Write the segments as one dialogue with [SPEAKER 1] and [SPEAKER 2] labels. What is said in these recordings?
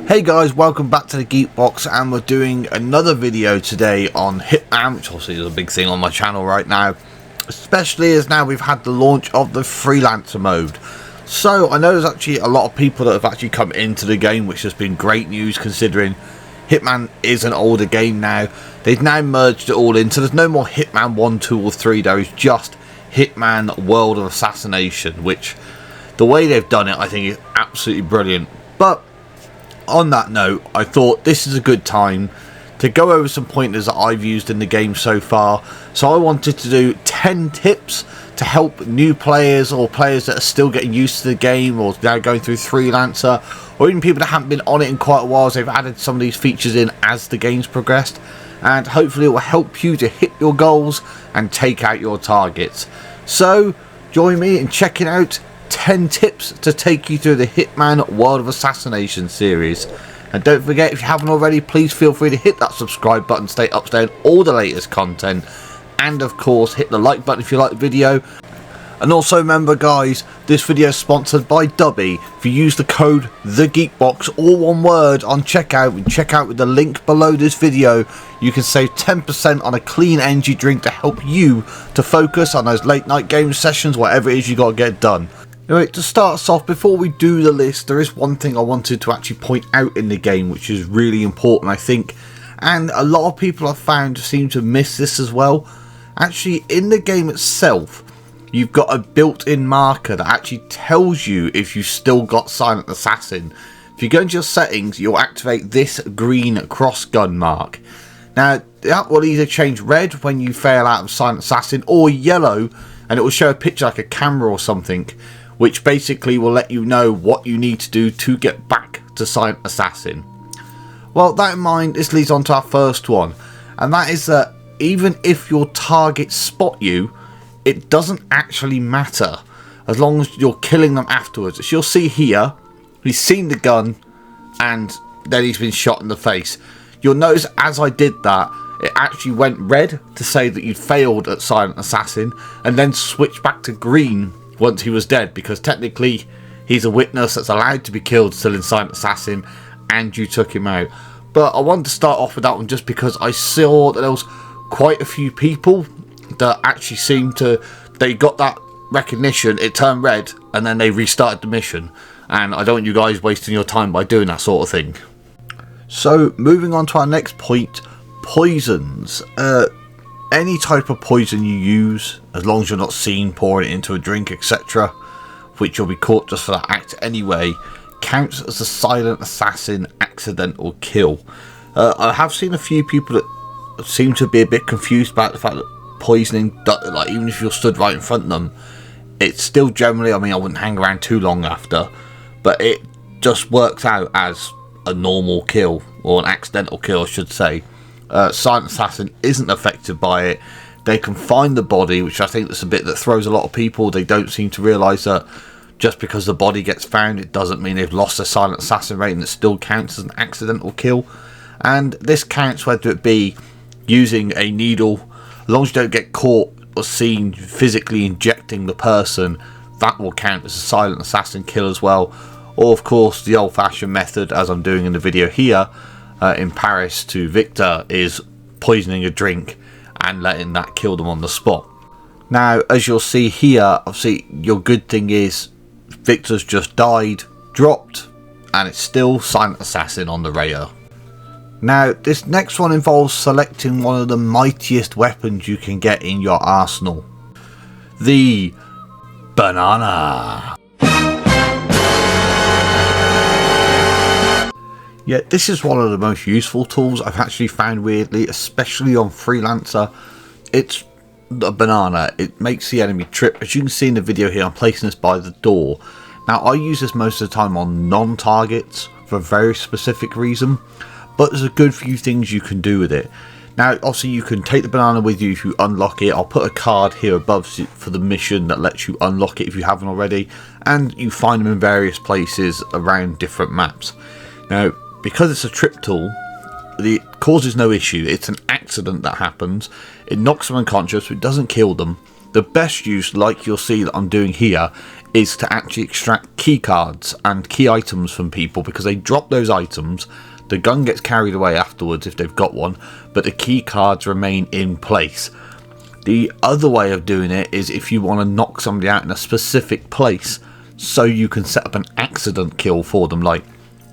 [SPEAKER 1] Hey guys, welcome back to the Geekbox, and we're doing another video today on Hitman, which obviously is a big thing on my channel right now, especially as now we've had the launch of the Freelancer mode. So I know there's actually a lot of people that have actually come into the game, which has been great news considering Hitman is an older game now. They've now merged it all in, so there's no more Hitman 1, 2 or 3, there is just Hitman World of Assassination, which the way they've done it I think is absolutely brilliant. But on that note, I thought this is a good time to go over some pointers that I've used in the game so far. So I wanted to do 10 tips to help new players or players that are still getting used to the game or now going through Freelancer, or even people that haven't been on it in quite a while, so they've added some of these features in as the game's progressed, and hopefully it will help you to hit your goals and take out your targets. So join me in checking out 10 tips to take you through the Hitman World of Assassination series. And don't forget, if you haven't already, please feel free to hit that subscribe button to stay up to date on all the latest content, and of course hit the like button if you like the video. And also remember guys, this video is sponsored by Dubby. If you use the code TheGeekbox, all one word, on checkout, and check out with the link below this video, you can save 10% on a clean energy drink to help you to focus on those late night game sessions, whatever it is you got to get done. Anyway, to start us off, before we do the list, there is one thing I wanted to actually point out in the game which is really important I think, and a lot of people I've found seem to miss this as well. Actually, in the game itself, you've got a built-in marker that actually tells you if you've still got Silent Assassin. If you go into your settings, you'll activate this green cross gun mark. Now, that will either change red when you fail out of Silent Assassin, or yellow, and it will show a picture like a camera or something, which basically will let you know what you need to do to get back to Silent Assassin. Well, that in mind, this leads on to our first one, and that is that even if your targets spot you, it doesn't actually matter as long as you're killing them afterwards. As you'll see here, he's seen the gun and then he's been shot in the face. You'll notice as I did that, it actually went red to say that you'd failed at Silent Assassin, and then switched back to green once he was dead, because technically he's a witness that's allowed to be killed still in Silent Assassin, and you took him out. But I wanted to start off with that one just because I saw that there was quite a few people that actually seemed to, they got that recognition, it turned red, and then they restarted the mission, and I don't want you guys wasting your time by doing that sort of thing. So moving on to our next point, poisons. Any type of poison you use, as long as you're not seen pouring it into a drink, etc., which you'll be caught just for that act anyway, counts as a Silent Assassin accidental kill. I have seen a few people that seem to be a bit confused about the fact that poisoning, like even if you're stood right in front of them, it's still generally, I mean, I wouldn't hang around too long after, but it just works out as a normal kill, or an accidental kill I should say. Silent Assassin isn't affected by it. They can find the body, which I think that's a bit that throws a lot of people. They don't seem to realise that just because the body gets found, it doesn't mean they've lost their Silent Assassin rating. It still counts as an accidental kill, and this counts whether it be using a needle, as long as you don't get caught or seen physically injecting the person, that will count as a Silent Assassin kill as well. Or of course the old-fashioned method, as I'm doing in the video here, in Paris to Victor, is poisoning a drink and letting that kill them on the spot. Now, as you'll see here, obviously your good thing is Victor's just died, dropped, and it's still Silent Assassin on the radar. Now, this next one involves selecting one of the mightiest weapons you can get in your arsenal. The banana. Yeah, this is one of the most useful tools I've actually found, weirdly, especially on Freelancer. It's a banana. It makes the enemy trip. As you can see in the video here, I'm placing this by the door. Now, I use this most of the time on non-targets for a very specific reason, but there's a good few things you can do with it. Now, obviously, you can take the banana with you if you unlock it. I'll put a card here above for the mission that lets you unlock it if you haven't already, and you find them in various places around different maps. Now, because it's a trip tool, it causes no issue. It's an accident that happens. It knocks them unconscious, but it doesn't kill them. The best use, like you'll see that I'm doing here, is to actually extract key cards and key items from people, because they drop those items, the gun gets carried away afterwards if they've got one, but the key cards remain in place. The other way of doing it is if you want to knock somebody out in a specific place, so you can set up an accident kill for them, like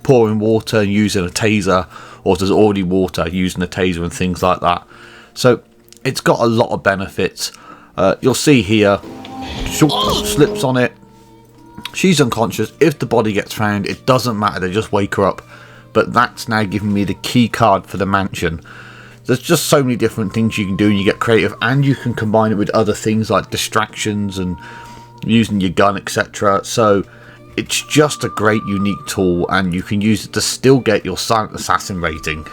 [SPEAKER 1] pouring water and using a taser, or if there's already water, using a taser and things like that. So it's got a lot of benefits. You'll see here, slips on it, she's unconscious. If the body gets found, it doesn't matter, they just wake her up. But that's now giving me the key card for the mansion. There's just so many different things you can do, and you get creative, and you can combine it with other things like distractions and using your gun, etc. So it's just a great unique tool, and you can use it to still get your silent assassin rating.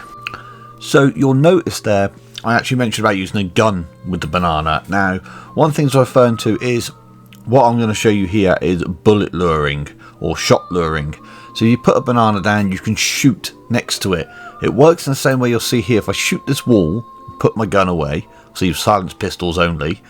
[SPEAKER 1] So you'll notice there I actually mentioned about using a gun with the banana. Now one thing I'm referring to is what I'm going to show you here is bullet luring or shot luring. So you put a banana down, you can shoot next to it. It works in the same way you'll see here. If I shoot this wall, put my gun away, so you've silenced pistols only,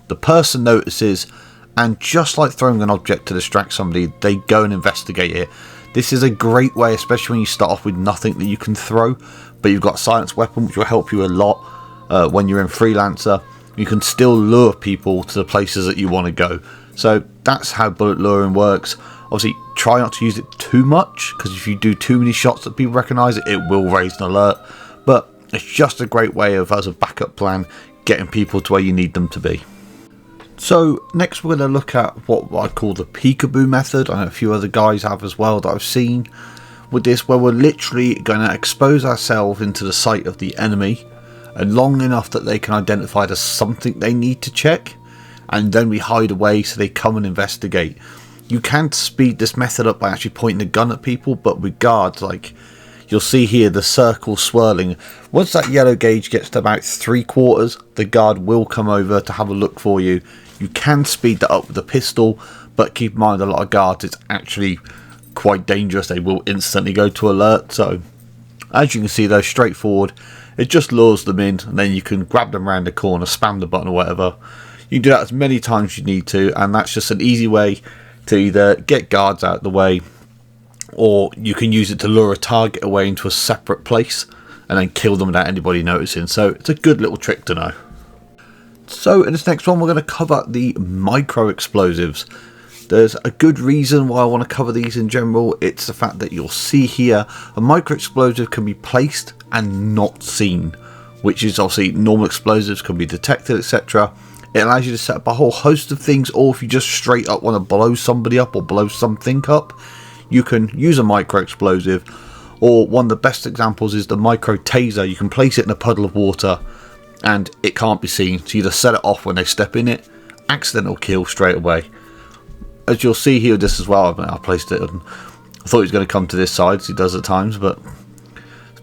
[SPEAKER 1] the person notices, and just like throwing an object to distract somebody, they go and investigate it. This is a great way, especially when you start off with nothing that you can throw, but you've got a silenced weapon, which will help you a lot when you're in Freelancer. You can still lure people to the places that you want to go. So that's how bullet luring works. Obviously, try not to use it too much, because if you do too many shots that people recognise it, it will raise an alert. But it's just a great way of, as a backup plan, getting people to where you need them to be. So next we're going to look at what I call the peekaboo method. I know a few other guys have as well that I've seen with this, where we're literally going to expose ourselves into the sight of the enemy, and long enough that they can identify there's something they need to check, and then we hide away so they come and investigate. You can speed this method up by actually pointing a gun at people, but with guards, like you'll see here, the circle swirling. Once that yellow gauge gets to about 3/4, the guard will come over to have a look for you. You can speed that up with a pistol, but keep in mind a lot of guards, it's actually quite dangerous. They will instantly go to alert. So as you can see though, straightforward, it just lures them in, and then you can grab them around the corner, spam the button or whatever. You can do that as many times as you need to, and that's just an easy way to either get guards out of the way, or you can use it to lure a target away into a separate place and then kill them without anybody noticing. So it's a good little trick to know. So in this next one, we're going to cover the micro explosives. There's a good reason why I want to cover these in general. It's the fact that you'll see here a micro explosive can be placed and not seen, which is obviously normal explosives can be detected, etc. It allows you to set up a whole host of things, or if you just straight up want to blow somebody up or blow something up, you can use a micro explosive. Or one of the best examples is the micro taser. You can place it in a puddle of water and it can't be seen, so you either set it off when they step in it, accidental kill straight away. As you'll see here, this as well, I placed it and I thought he was going to come to this side, as he does at times, but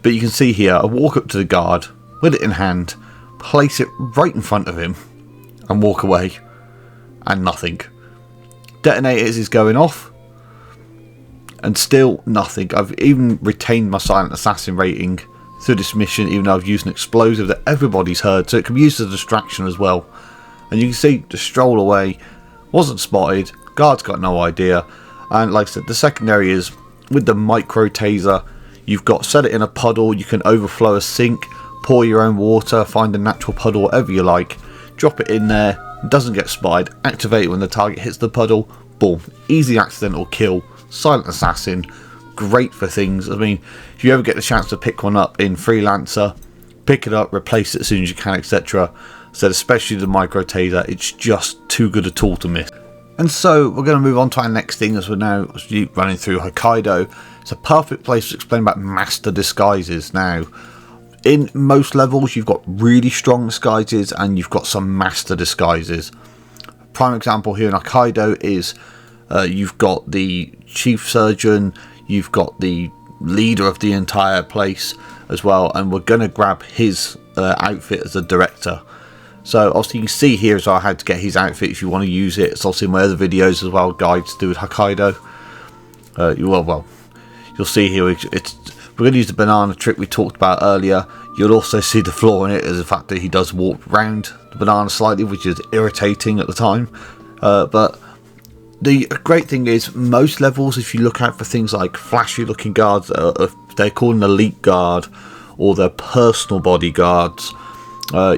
[SPEAKER 1] you can see here, I walk up to the guard with it in hand, place it right in front of him and walk away, and nothing. Detonators is going off and still nothing. I've even retained my silent assassin rating through this mission, even though I've used an explosive that everybody's heard, so it can be used as a distraction as well. And you can see the stroll away, wasn't spotted, guard's got no idea. And like I said, the secondary is with the micro taser, you've got set it in a puddle, you can overflow a sink, pour your own water, find a natural puddle, whatever you like, drop it in there, it doesn't get spotted, activate it when the target hits the puddle, boom, easy accidental kill, silent assassin, great for things. I mean, if you ever get the chance to pick one up in Freelancer, pick it up, replace it as soon as you can, etc. So especially the micro taser, it's just too good a tool to miss. And so we're going to move on to our next thing, as we're now running through Hokkaido. It's a perfect place to explain about master disguises. Now, in most levels, you've got really strong disguises and you've got some master disguises. Prime example here in Hokkaido is you've got the chief surgeon, you've got the leader of the entire place as well, and we're going to grab his outfit as a director. So obviously you can see here as well how to get his outfit if you want to use it. It's also in my other videos as well, guides to do with Hokkaido. You'll see here, we're going to use the banana trick we talked about earlier. You'll also see the flaw in it is the fact that he does warp round the banana slightly, which is irritating at the time. But the great thing is, most levels, if you look out for things like flashy looking guards, they're called an elite guard, or they're personal bodyguards.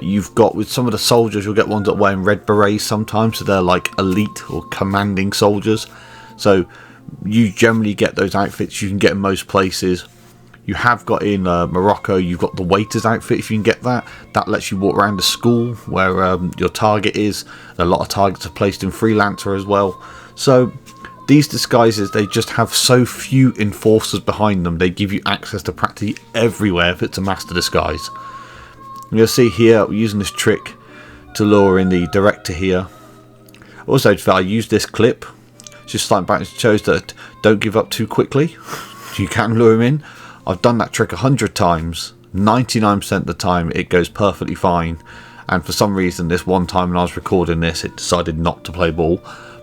[SPEAKER 1] You've got, with some of the soldiers, you'll get ones that are wearing red berets sometimes, so they're like elite or commanding soldiers. So you generally get those outfits, you can get in most places. You have got in Morocco, you've got the waiter's outfit, if you can get that. That lets you walk around the school where your target is. A lot of targets are placed in Freelancer as well. So these disguises, they just have so few enforcers behind them. They give you access to practically everywhere if it's a master disguise. You'll see here, we're using this trick to lure in the director here. Also, I used this clip, just slightly back, it shows that don't give up too quickly. You can lure him in. I've done that trick 100 times. 99% of the time it goes perfectly fine. And for some reason, this one time when I was recording this, it decided not to play ball.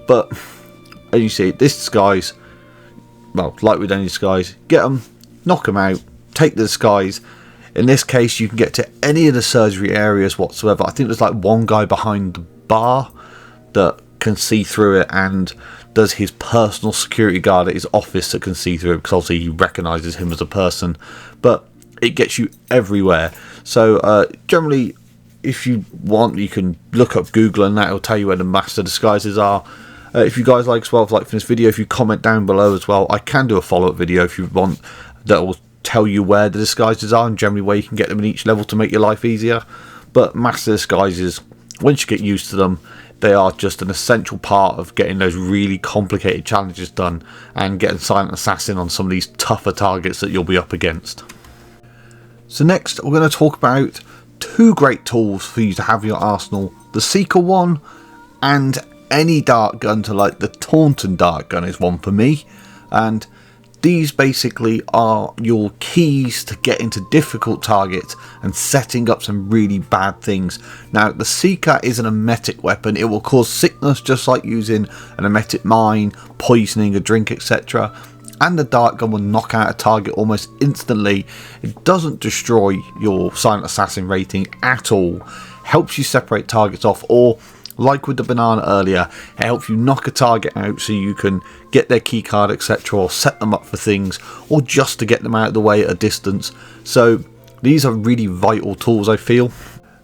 [SPEAKER 1] But as you see, this disguise, well, like with any disguise, get them, knock them out, take the disguise. In this case, you can get to any of the surgery areas whatsoever. I think there's like one guy behind the bar that can see through it, and there's his personal security guard at his office that can see through it, because obviously he recognises him as a person. But it gets you everywhere. So generally, if you want, you can look up Google and that will tell you where the master disguises are. If you guys like as well, like for this video, if you comment down below as well, I can do a follow-up video if you want that will tell you where the disguises are and generally where you can get them in each level to make your life easier. But master disguises, once you get used to them, they are just an essential part of getting those really complicated challenges done and getting Silent Assassin on some of these tougher targets that you'll be up against. So next, we're going to talk about two great tools for you to have in your arsenal: the Seeker one, and any dart gun to like the Taunton dart gun is one for me. And these basically are your keys to get into difficult targets and setting up some really bad things. Now, the Seeker is an emetic weapon. It will cause sickness just like using an emetic mine, poisoning a drink, etc. And the dart gun will knock out a target almost instantly. It doesn't destroy your Silent Assassin rating at all. Helps you separate targets off, or like with the banana earlier, it helps you knock a target out so you can get their keycard, etc., or set them up for things, or just to get them out of the way at a distance. So these are really vital tools, I feel.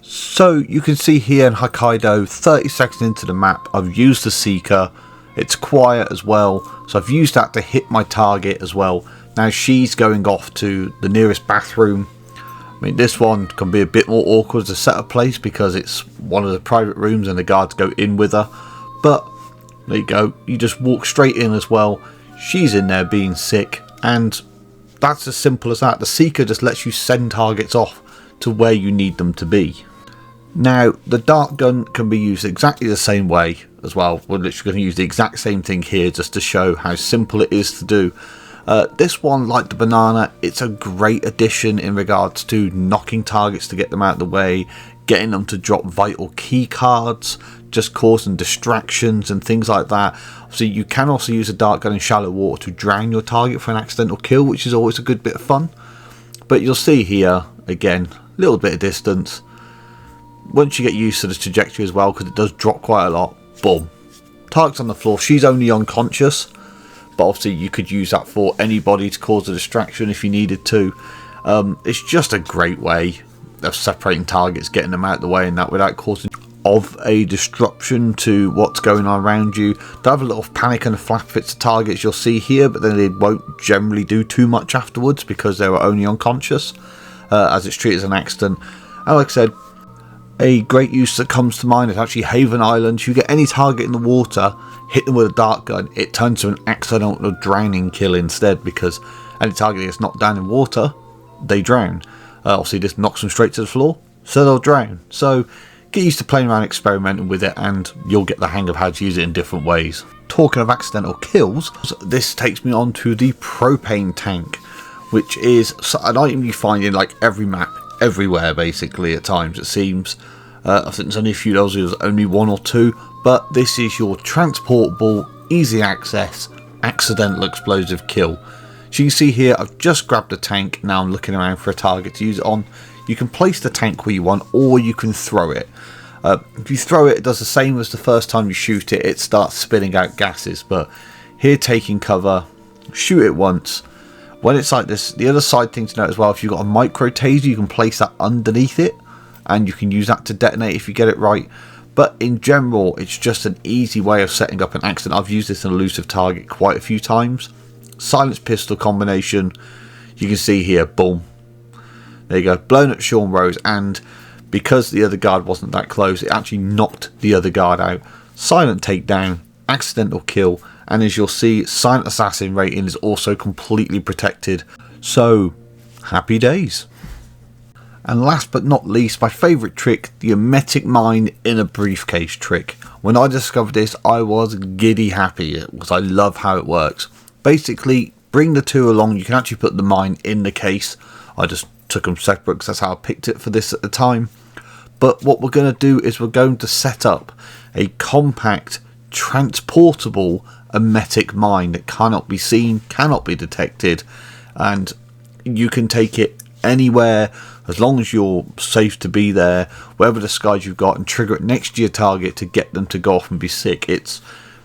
[SPEAKER 1] So you can see here in Hokkaido, 30 seconds into the map, I've used the Seeker. It's quiet as well, so I've used that to hit my target as well. Now she's going off to the nearest bathroom. I mean, this one can be a bit more awkward to set up place because it's one of the private rooms and the guards go in with her. But there you go, you just walk straight in as well. She's in there being sick, and that's as simple as that. The Seeker just lets you send targets off to where you need them to be. Now, the dart gun can be used exactly the same way as well. We're literally going to use the exact same thing here just to show how simple it is to do. This one, like the banana, it's a great addition in regards to knocking targets to get them out of the way, getting them to drop vital key cards, just causing distractions and things like that. So you can also use a dart gun in shallow water to drown your target for an accidental kill, which is always a good bit of fun. But you'll see here, again, a little bit of distance. Once you get used to the trajectory as well, because it does drop quite a lot, boom. Target's on the floor, she's only unconscious. But obviously you could use that for anybody to cause a distraction if you needed to. It's just a great way of separating targets, getting them out of the way, and that without causing of a disruption to what's going on around you. They have a little panic and a flap fits the targets you'll see here, but then they won't generally do too much afterwards because they were only unconscious, as it's treated as an accident. And like I said, a great use that comes to mind is actually Haven Island. You get any target in the water, hit them with a dart gun, it turns to an accidental drowning kill instead, because any target that gets knocked down in water, they drown. Obviously this knocks them straight to the floor, so they'll drown. So get used to playing around, experimenting with it, and you'll get the hang of how to use it in different ways. Talking of accidental kills, this takes me on to the propane tank, which is an item you find in like every map, everywhere basically at times it seems. I think there's only a few levels, there's only one or two, but this is your transportable, easy access, accidental explosive kill. So you can see here, I've just grabbed a tank, now I'm looking around for a target to use it on. you can place the tank where you want, or you can throw it. If you throw it, it does the same as the first time you shoot it. It starts spitting out gases. But here, taking cover, shoot it once. When it's like this, the other side thing to note as well, if you've got a micro taser, you can place that underneath it, and you can use that to detonate if you get it right. But in general, it's just an easy way of setting up an accident. I've used this in elusive target quite a few times. Silence pistol combination, you can see here, boom. There you go, blown at Sean Rose, and because the other guard wasn't that close, it actually knocked the other guard out. Silent takedown, accidental kill, and as you'll see, silent assassin rating is also completely protected. So, happy days. And last but not least, my favourite trick, the emetic mine in a briefcase trick. When I discovered this, I was giddy happy because I love how it works. Basically, bring the two along. You can actually put the mine in the case. I just took them separate because that's how I picked it for this at the time. But what we're going to do is we're going to set up a compact, transportable emetic mine that cannot be seen, cannot be detected, and you can take it anywhere as long as you're safe to be there, wherever disguise you've got, and trigger it next to your target to get them to go off and be sick. It's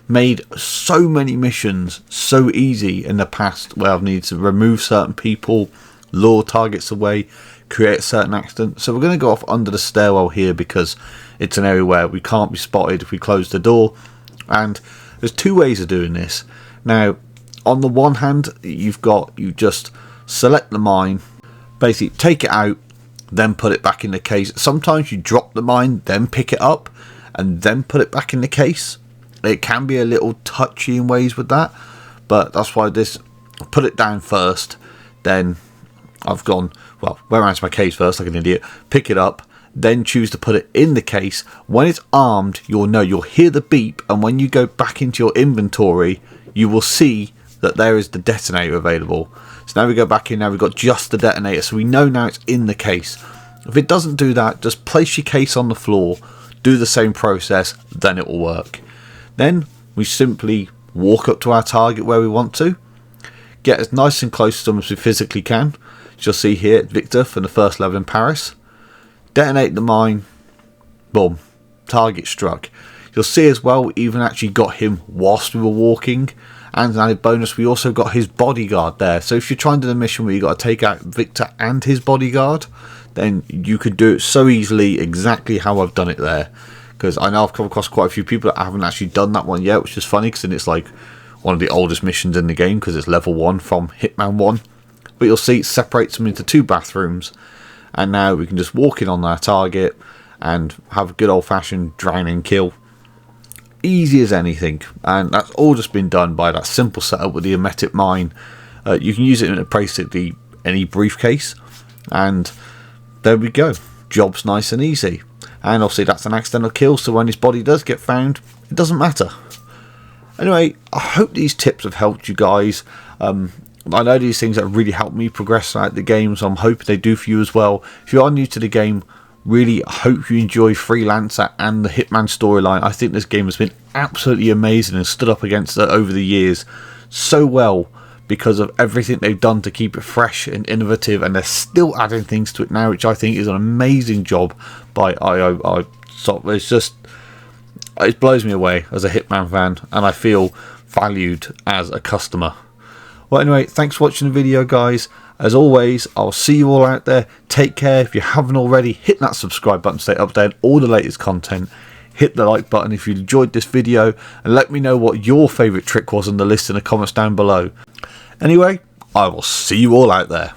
[SPEAKER 1] made so many missions so easy in the past where I've needed to remove certain people, lure targets away, create a certain accident. So we're going to go off under the stairwell here because it's an area where we can't be spotted if we close the door. And there's two ways of doing this. Now, on the one hand, you just select the mine, basically take it out, then put it back in the case. Sometimes you drop the mine, then pick it up, and then put it back in the case. It can be a little touchy in ways with that, but that's why put it down first, then I've gone, well, went around to my case first like an idiot, pick it up, then choose to put it in the case. When it's armed, you'll hear the beep, and when you go back into your inventory, you will see that there is the detonator available. So now we go back in, now we've got just the detonator, so we know now it's in the case. If it doesn't do that, just place your case on the floor, do the same process, then it will work. Then we simply walk up to our target where we want to, get as nice and close to them as we physically can. As you'll see here, Victor from the first level in Paris. Detonate the mine, boom, target struck. You'll see as well, we even actually got him whilst we were walking, and an added bonus, we also got his bodyguard there. So if you're trying to do a mission where you got to take out Victor and his bodyguard, then you could do it so easily, exactly how I've done it there. Because I know I've come across quite a few people that haven't actually done that one yet, which is funny because then it's like one of the oldest missions in the game because it's level 1 from Hitman 1. But you'll see it separates them into 2 bathrooms, and now we can just walk in on our target and have a good old-fashioned drown and kill. Easy as anything, and that's all just been done by that simple setup with the emetic mine. You can use it in basically any briefcase, and there we go. Job's nice and easy. And obviously that's an accidental kill, so when his body does get found, it doesn't matter. Anyway, I hope these tips have helped you guys. I know these things have really helped me progress throughout the game, so I'm hoping they do for you as well. If you are new to the game, really hope you enjoy Freelancer and the Hitman storyline. I think this game has been absolutely amazing and stood up against it over the years so well because of everything they've done to keep it fresh and innovative, and they're still adding things to it now, which I think is an amazing job by IO. It blows me away as a Hitman fan, and I feel valued as a customer. Well, anyway, thanks for watching the video, guys. As always, I'll see you all out there. Take care. If you haven't already, hit that subscribe button to stay updated on all the latest content. Hit the like button if you enjoyed this video, and let me know what your favourite trick was on the list in the comments down below. Anyway, I will see you all out there.